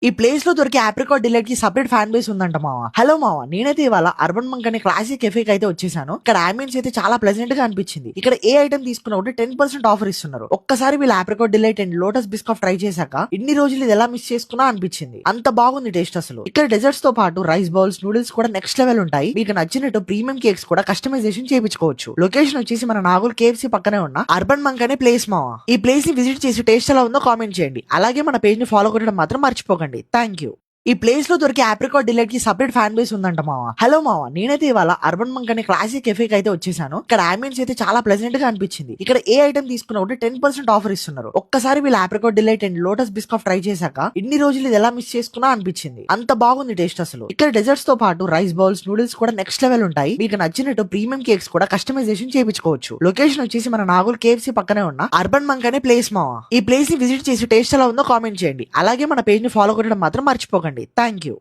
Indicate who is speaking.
Speaker 1: ఈ ప్లేస్ లో దొరికే ఆప్రికాట్ డిలైట్ కి సపరేట్ ఫ్యాన్ బేస్ ఉందంట మావా. హలో మావా, నేనైతే ఇవాళ అర్బన్ మంక్ అనే క్లాసిక్ కెఫే అయితే వచ్చేసాను. ఇక్కడ అంబియన్స్ అయితే చాలా ప్లెజెంట్ గా అనిపించింది. ఇక్కడ ఏ ఐటమ్ తీసుకున్నా కూడా 10% ఆఫర్ ఇస్తున్నారు. ఒక్కసారి వీళ్ళ apricot delight and Lotus Biscoff try చేశాక ఇన్ని రోజులు ఇది ఎలా మిస్ చేసుకున్నా అనిపించింది. అంత బాగుంది టేస్ట్ అసలు. ఇక్కడ డెజర్ట్స్ తో పాటు రైస్ బౌల్స్, నూడిల్స్ కూడా నెక్స్ట్ లెవెల్ ఉంటాయి. మీకు నచ్చినట్టు ప్రీమియం కేక్స్ కూడా కస్టమైజేషన్ చేయించుకోవచ్చు. లొకేషన్ వచ్చేసి మన నాగోల్ కేఎఫ్సీ పక్కనే ఉన్న అర్బన్ మంక్ అనే ప్లేస్ మావా. ఈ ప్లేస్ ని విజిట్ చేసి టేస్ట్ ఎలా ఉందో కామెంట్ చేయండి. అలాగే మన పేజ్ ని ఫాలో కొట్టడం మాత్రం మర్చిపోకండి. Thank you. ఈ ప్లేస్ లో దొరికే ఆప్రికాట్ డిలైట్ కి సపరేట్ ఫ్యాన్ బేస్ ఉందంట మావా. హలో మావా, నేనైతే ఇవాళ అర్బన్ మంక్ అనే క్లాసిక్ కెఫే అయితే వచ్చేసాను. ఇక్కడ అంబియన్స్ అయితే చాలా ప్లెజెంట్ గా అనిపించింది. ఇక్కడ ఏ ఐటమ్ తీసుకున్నా కూడా 10% ఆఫర్ ఇస్తున్నారు. ఒక్కసారి వీళ్ళ apricot delight and Lotus Biscoff try చేశాక ఇన్ని రోజులు ఇది ఎలా మిస్ చేసుకున్నా అనిపించింది. అంత బాగుంది టేస్ట్ అసలు. ఇక్కడ డెజర్ట్స్ తో పాటు రైస్ బౌల్స్, నూడిల్స్ కూడా నెక్స్ట్ లెవెల్ ఉంటాయి. మీకు నచ్చినట్టు ప్రీమియం కేక్స్ కూడా కస్టమైజేషన్ చేయించుకోవచ్చు. లొకేషన్ వచ్చేసి మన నాగోల్ కేఎఫ్సీ పక్కనే ఉన్న అర్బన్ మంక్ అనే ప్లేస్ మావా. ఈ ప్లేస్ ని విజిట్ చేసి టేస్ట్ ఎలా ఉందో కామెంట్ చేయండి. అలాగే మన పేజ్ ని ఫాలో కొట్టడం మాత్రం మర్చిపోకండి. Thank you.